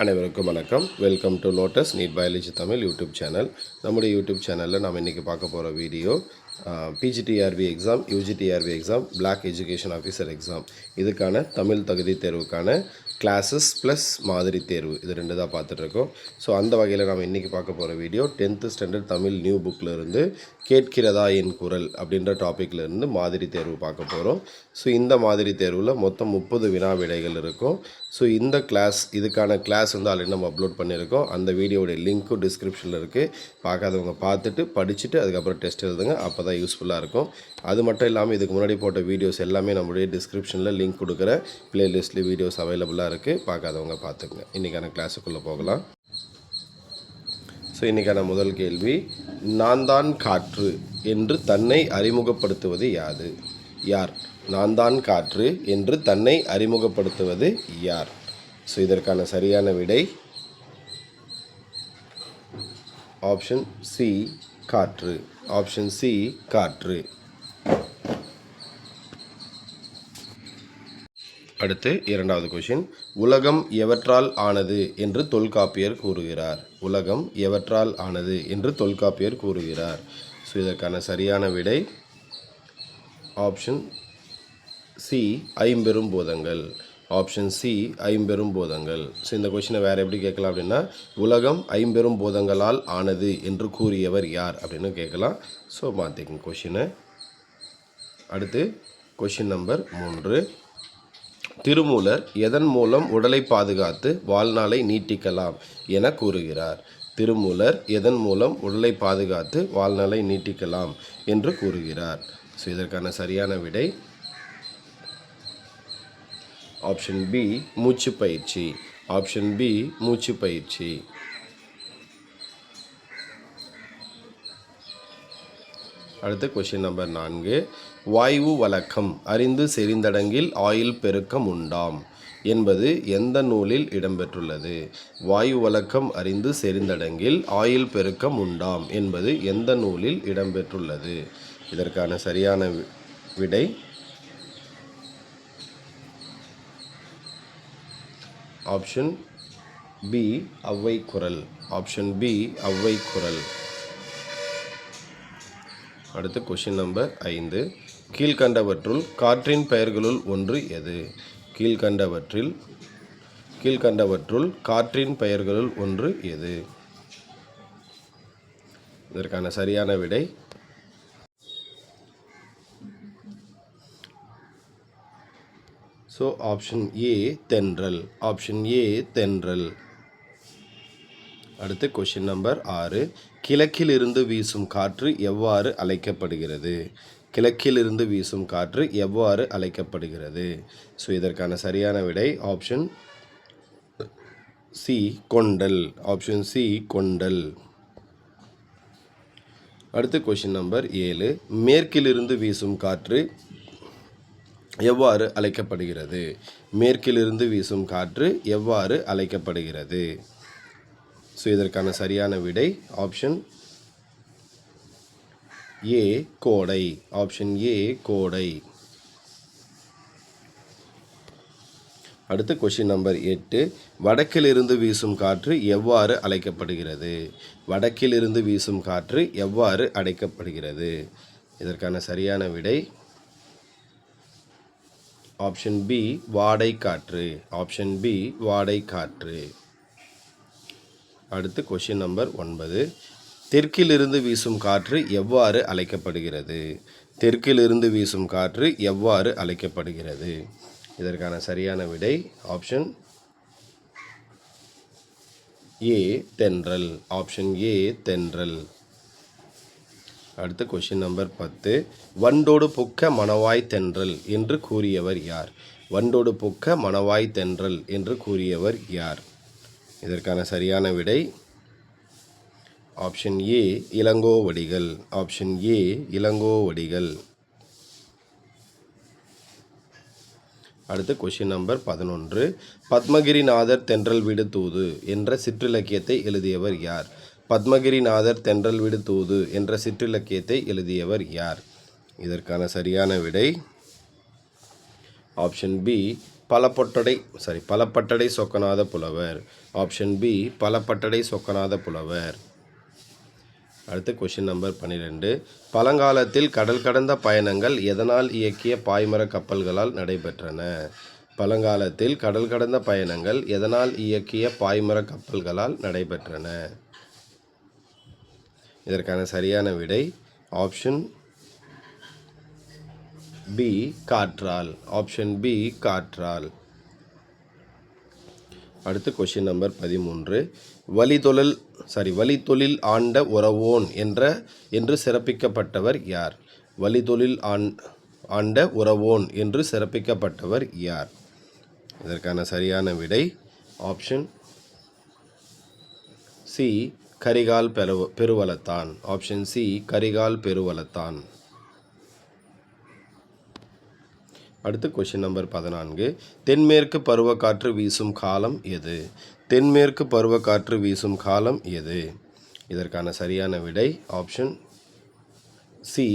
அனைவருக்கும் வணக்கம். Welcome to Lotus NEET biology Tamil YouTube channel. நம்முடைய யூடியூப் சேனலில் நாம் இன்றைக்கி பார்க்க போகிற video PGTRB exam, UGTRB exam, block education officer exam இதுக்கான தமிழ் தகுதி தேர்வுக்கான கிளாஸஸ் ப்ளஸ் மாதிரி தேர்வு இது ரெண்டு தான் பார்த்துட்ருக்கோம். ஸோ அந்த வகையில் நம்ம இன்றைக்கி பார்க்க போகிற video 10th standard Tamil new புக்கில் இருந்து கேட்கிறதா என் குரல் அப்படின்ற டாப்பிக்கில் இருந்து மாதிரி தேர்வு பார்க்க போகிறோம். ஸோ இந்த மாதிரி தேர்வில் மொத்தம் 30 வினா விடைகள் இருக்கும். ஸோ இந்த இதுக்கான கிளாஸ் வந்து ஆல்ரெடி நம்ம அப்லோட் பண்ணியிருக்கோம். அந்த வீடியோடைய லிங்க்கும் டிஸ்கிரிப்ஷனில் இருக்குது. பார்க்காதவங்க பார்த்துட்டு படிச்சுட்டு அதுக்கப்புறம் டெஸ்ட் எழுதுங்க. அப்போ தான் யூஸ்ஃபுல்லாக இருக்கும். அது மட்டும் இல்லாமல் இதுக்கு முன்னாடி போட்ட வீடியோஸ் எல்லாமே நம்மளுடைய டிஸ்கிரிப்ஷனில் லிங்க் கொடுக்குற ப்ளேலிஸ்ட்டில் வீடியோஸ் அவைலபிளாக இருக்குது. பார்க்காதவங்க பார்த்துக்குங்க. இன்றைக்கான கிளாஸுக்குள்ளே போகலாம். ஸோ இன்றைக்கான முதல் கேள்வி, நான் தான் காற்று என்று தன்னை அறிமுகப்படுத்துவது யார்? நான் தான் காற்று என்று தன்னை அறிமுகப்படுத்துவது யார்? ஸோ இதற்கான சரியான விடை ஆப்ஷன் சி காற்று. ஆப்ஷன் சி காற்று. அடுத்து இரண்டாவது கொஷின், உலகம் எவற்றால் ஆனது என்று தொல்காப்பியர் கூறுகிறார்? உலகம் எவற்றால் ஆனது என்று தொல்காப்பியர் கூறுகிறார்? ஸோ இதற்கான சரியான விடை ஆப்ஷன் சி ஐம்பெரும் பூதங்கள். ஆப்ஷன் சி ஐம்பெரும் பூதங்கள். ஸோ இந்த கொஷினை வேறு எப்படி கேட்கலாம் அப்படின்னா, உலகம் ஐம்பெரும் பூதங்களால் ஆனது என்று கூறியவர் யார் அப்படின்னு கேட்கலாம். ஸோ மாற்றிக்கங்க கொஷினை. அடுத்து கொஷின் நம்பர் 3, திருமூலர் எதன் மூலம் உடலை பாதுகாத்து வாழ்நாளை நீட்டிக்கலாம் என கூறுகிறார்? திருமூலர் எதன் மூலம் உடலை பாதுகாத்து வாழ்நாளை நீட்டிக்கலாம் என்று கூறுகிறார்? ஸோ இதற்கான சரியான விடை ஆப்ஷன் பி மூச்சு பயிற்சி. ஆப்ஷன் பி மூச்சு பயிற்சி. அடுத்து கொஷின் நம்பர் 4, வாயு வழக்கம் அறிந்து செறிந்தடங்கில் ஆயுள் பெருக்கம் உண்டாம் என்பது எந்த நூலில் இடம்பெற்றுள்ளது? வாயு வழக்கம் அறிந்து செறிந்தடங்கில் ஆயுள் பெருக்கம் உண்டாம் என்பது எந்த நூலில் இடம்பெற்றுள்ளது? இதற்கான சரியான விடை ஆப்ஷன் பி ஔவை குறள். ஆப்ஷன் பி ஔவை குறள். அடுத்து கொஷின் நம்பர் 5, கீழ்கண்டவற்றுள் காற்றின் பெயர்களுள் ஒன்று எது? கீழ்கண்டவற்றுள் காற்றின் பெயர்களுள் ஒன்று எது? இதற்கான சரியான விடை ஸோ ஆப்ஷன் ஏ தென்றல். ஆப்ஷன் ஏ தென்றல். அடுத்து கொஷின் நம்பர் 6, கிழக்கிலிருந்து வீசும் காற்று எவ்வாறு அழைக்கப்படுகிறது? கிழக்கிலிருந்து வீசும் காற்று எவ்வாறு அழைக்கப்படுகிறது? ஸோ இதற்கான சரியான விடை ஆப்ஷன் சி கொண்டல். ஆப்ஷன் சி கொண்டல். அடுத்து கொஷின் நம்பர் 7, மேற்கிலிருந்து வீசும் காற்று எவ்வாறு அழைக்கப்படுகிறது? மேற்கிலிருந்து வீசும் காற்று எவ்வாறு அழைக்கப்படுகிறது? ஸோ இதற்கான சரியான விடை ஆப்ஷன் ஏ கோடை. ஆப்ஷன் ஏ கோடை. அடுத்து கொஷின் நம்பர் 8, வடக்கிலிருந்து வீசும் காற்று எவ்வாறு அழைக்கப்படுகிறது? வடக்கிலிருந்து வீசும் காற்று எவ்வாறு அழைக்கப்படுகிறது? இதற்கான சரியான விடை ஆப்ஷன் பி வாடை காற்று. ஆப்ஷன் பி வாடை காற்று. அடுத்து கொஷின் நம்பர் 9, தெற்கிலிருந்து வீசும் காற்று எவ்வாறு அழைக்கப்படுகிறது? தெற்கிலிருந்து வீசும் காற்று எவ்வாறு அழைக்கப்படுகிறது? இதற்கான சரியான விடை ஆப்ஷன் ஏ தென்றல். ஆப்ஷன் ஏ தென்றல். அடுத்து கொஷின் நம்பர் 10, வண்டோடு புக்க மணவாய் தென்றல் என்று கூறியவர் யார்? வண்டோடு புக்க மணவாய் தென்றல் என்று கூறியவர் யார்? இதற்கான சரியான விடை option A Ilango Adigal. Option A Ilango Adigal. அடுத்து கொஷின் நம்பர் 11, பத்மகிரிநாதர் தென்றல் விடு தூது என்ற சிற்றிலக்கியத்தை எழுதியவர் யார்? பத்மகிரிநாதர் தென்றல் விடு தூது என்ற சிற்றிலக்கியத்தை எழுதியவர் யார்? இதற்கான சரியான விடை ஆப்ஷன் பி பலப்பட்டடை சொக்கநாத புலவர். ஆப்ஷன் பி பலப்பட்டடை சொக்கநாத புலவர். அடுத்து கொஷின் நம்பர் 12. பழங்காலத்தில் கடல் கடந்த பயணங்கள் எதனால் இயக்கிய பாய்மர கப்பல்களால் நடைபெற்றன? பழங்காலத்தில் கடல் கடந்த பயணங்கள் எதனால் இயக்கிய பாய்மர கப்பல்களால் நடைபெற்றன? இதற்கான சரியான விடை ஆப்ஷன் பி காற்றால். ஆப்ஷன் பி காற்றால். அடுத்து கொஷின் நம்பர் 13. வழித்தொழில் ஆண்ட உறவோன் என்று சிறப்பிக்கப்பட்டவர் யார்? வழித்தொழில் ஆண்ட உறவோன் என்று சிறப்பிக்கப்பட்டவர் யார்? இதற்கான சரியான விடை option C Karikal Peruvalathan. Option C Karikal Peruvalathan. அடுத்து கொஷின் நம்பர் 14. தென்மேற்கு பருவக்காற்று வீசும் காலம் எது? தென்மேற்கு பருவக்காற்று வீசும் காலம் எது? இதற்கான சரியான விடை option C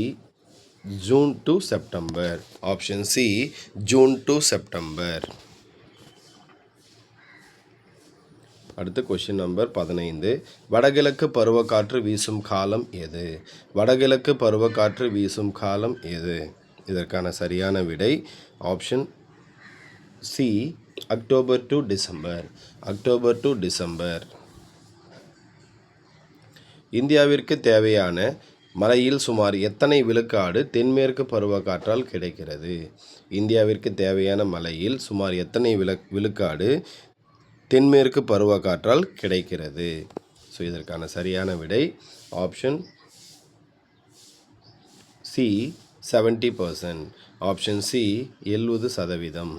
June to September. Option C June to September. அடுத்து கொஷின் நம்பர் 15. வடகிழக்கு பருவக்காற்று வீசும் காலம் எது? வடகிழக்கு பருவக்காற்று வீசும் காலம் எது? இதற்கான சரியான விடை option C October to December. October to December. இந்தியாவிற்கு தேவையான மழையில் சுமார் எத்தனை விழுக்காடு தென்மேற்கு பருவக்காற்றால் கிடைக்கிறது? இந்தியாவிற்கு தேவையான மழையில் சுமார் எத்தனை விழுக்காடு தென்மேற்கு பருவக்காற்றால் கிடைக்கிறது? ஸோ இதற்கான சரியான விடை ஆப்ஷன் சி 70%. Option C 70%.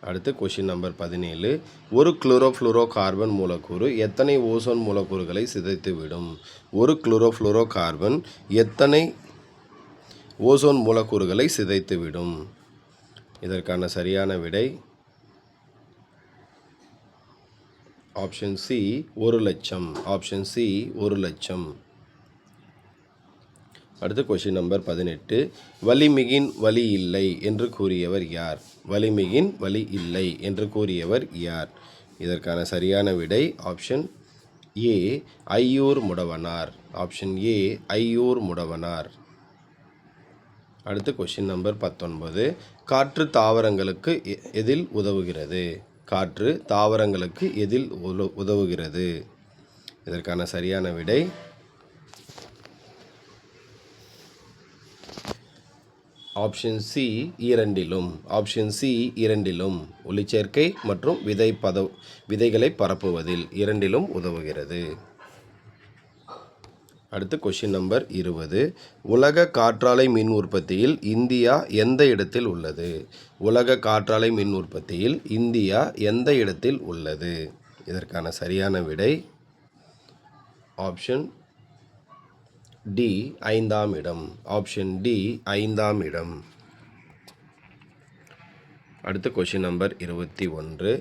அடுத்து கொஷின் நம்பர் 17. ஒரு குளோரோஃப்ளூரோ கார்பன் மூலக்கூறு எத்தனை ஓசோன் மூலக்கூறுகளை சிதைத்துவிடும்? ஒரு குளோரோஃப்ளூரோ கார்பன் எத்தனை ஓசோன் மூலக்கூறுகளை சிதைத்துவிடும்? இதற்கான சரியான விடை ஆப்ஷன் சி 1,00,000. Option C 1,00,000. அடுத்து கொஷின் நம்பர் 18. வலிமிகின் வலி இல்லை என்று கூறியவர் யார்? வலிமிகின் வலி இல்லை என்று கூறியவர் யார்? இதற்கான சரியான விடை option A Aiyur Mudavanar. Option A Aiyur Mudavanar. அடுத்து கொஷின் நம்பர் 19. காற்று தாவரங்களுக்கு எதில் உதவுகிறது? காற்று தாவரங்களுக்கு எதில் உதவுகிறது? இதற்கான சரியான விடை ஆப்ஷன் சி இரண்டிலும். ஆப்ஷன் சி இரண்டிலும். ஒளிச்சேர்க்கை மற்றும் விதைகளை பரப்புவதில் இரண்டிலும் உதவுகிறது. அடுத்து கொஷின் நம்பர் 20. உலக காற்றாலை மின் உற்பத்தியில் இந்தியா எந்த இடத்தில் உள்ளது? உலக காற்றாலை மின் உற்பத்தியில் இந்தியா எந்த இடத்தில் உள்ளது? இதற்கான சரியான விடை ஆப்ஷன் டி 5ஆம் இடம். ஆப்ஷன் டி 5ஆம் இடம். அடுத்த கொஷின் நம்பர் 21.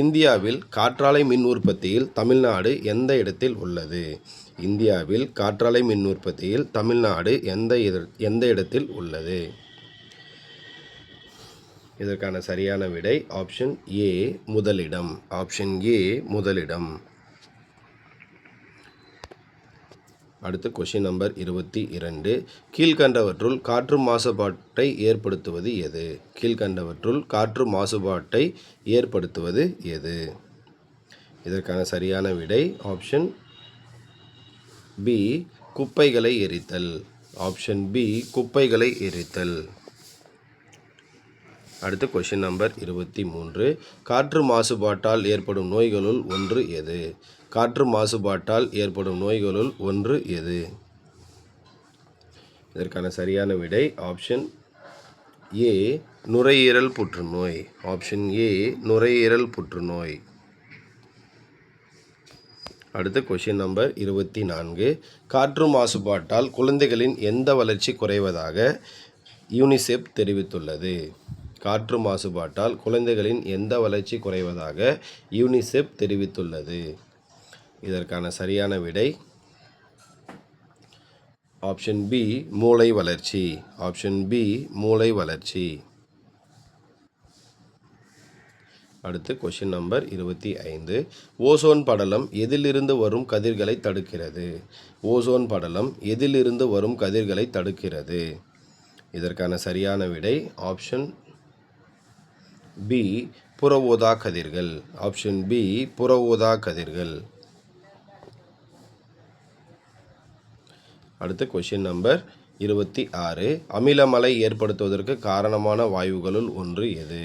இந்தியாவில் காற்றாலை மின் உற்பத்தியில் தமிழ்நாடு எந்த இடத்தில் உள்ளது? இந்தியாவில் காற்றாலை மின் உற்பத்தியில் தமிழ்நாடு எந்த இடத்தில் உள்ளது? இதற்கான சரியான விடை ஆப்ஷன் ஏ முதலிடம். ஆப்ஷன் ஏ முதலிடம். அடுத்து கொஷின் நம்பர் 22. கீழ்கண்டவற்றுள் காற்று மாசுபாட்டை ஏற்படுத்துவது எது? கீழ்கண்டவற்றுள் காற்று மாசுபாட்டை ஏற்படுத்துவது எது? இதற்கான சரியான விடை ஆப்ஷன் பி குப்பைகளை எரித்தல். ஆப்ஷன் பி குப்பைகளை எரித்தல். அடுத்து கொஷின் நம்பர் 23. காற்று மாசுபாட்டால் ஏற்படும் நோய்களுள் ஒன்று எது? காற்று மாசுபாட்டால் ஏற்படும் நோய்களுள் ஒன்று எது? இதற்கான சரியான விடை ஆப்ஷன் ஏ நுரையீரல் புற்றுநோய். ஆப்ஷன் ஏ நுரையீரல் புற்றுநோய். அடுத்து கொஷின் நம்பர் 24. காற்று மாசுபாட்டால் குழந்தைகளின் எந்த வளர்ச்சி குறைவதாக யூனிசெஃப் தெரிவித்துள்ளது? காற்று மாசுபாட்டால் குழந்தைகளின் எந்த வளர்ச்சி குறைவதாக யூனிசெஃப் தெரிவித்துள்ளது? இதற்கான சரியான விடை ஆப்ஷன் பி மூளை வளர்ச்சி. ஆப்ஷன் பி மூளை வளர்ச்சி. அடுத்து கொஷின் நம்பர் 25. ஓசோன் படலம் எதிலிருந்து வரும் கதிர்களை தடுக்கிறது? ஓசோன் படலம் எதிலிருந்து வரும் கதிர்களை தடுக்கிறது? இதற்கான சரியான விடை ஆப்ஷன் பி, புற ஊதா கதிர்கள். ஆப்ஷன் பி, புற ஊதா கதிர்கள். அடுத்து கொஷின் நம்பர் 26. அமிலமலை ஏற்படுத்துவதற்கு காரணமான வாயுகளுள் ஒன்று எது?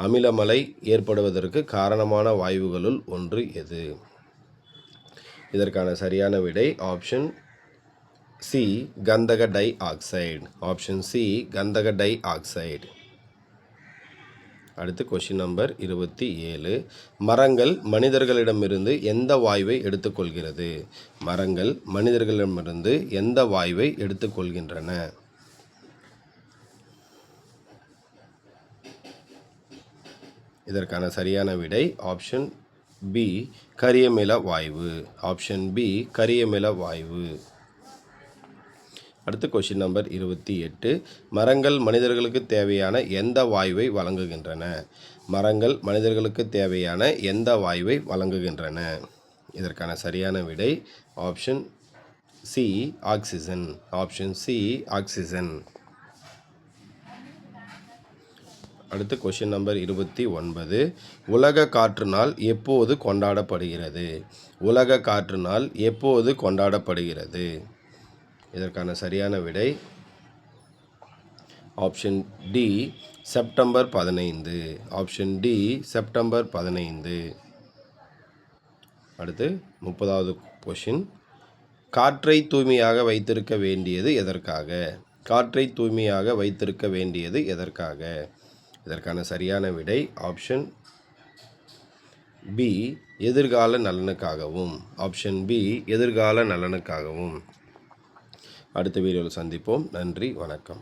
அமிலமலை ஏற்படுவதற்கு காரணமான வாயுகளுள் ஒன்று எது? இதற்கான சரியான விடை ஆப்ஷன் சி, கந்தக டை ஆக்சைடு. ஆப்ஷன் சி, கந்தக டை ஆக்சைடு. அடுத்து கொஷின் நம்பர் 27. மரங்கள் மனிதர்களிடமிருந்து எந்த வாயுவை எடுத்துக்கொள்கிறது? மரங்கள் மனிதர்களிடமிருந்து எந்த வாயுவை எடுத்துக்கொள்கின்றன? இதற்கான சரியான விடை ஆப்ஷன் பி, கரியமில வாயு. ஆப்ஷன் பி, கரியமில வாயு. அடுத்து கொஷின் நம்பர் 28. மரங்கள் மனிதர்களுக்கு தேவையான எந்த வாயுவை வழங்குகின்றன? மரங்கள் மனிதர்களுக்கு தேவையான எந்த வாயுவை வழங்குகின்றன? இதற்கான சரியான விடை option C, oxygen. Option C, oxygen. அடுத்து கொஷின் நம்பர் 29. உலக காற்று நாள் எப்போது கொண்டாடப்படுகிறது? உலக காற்று நாள் எப்போது கொண்டாடப்படுகிறது? இதற்கான சரியான விடை option D, September 15. Option D, September 15. அடுத்து 30வது கொஷின். காற்றை தூய்மையாக வைத்திருக்க வேண்டியது எதற்காக? காற்றை தூய்மையாக வைத்திருக்க வேண்டியது எதற்காக? இதற்கான சரியான விடை ஆப்ஷன் பி, எதிர்கால நலனுக்காகவும். ஆப்ஷன் பி, எதிர்கால நலனுக்காகவும். அடுத்த வீடியோவில் சந்திப்போம். நன்றி, வணக்கம்.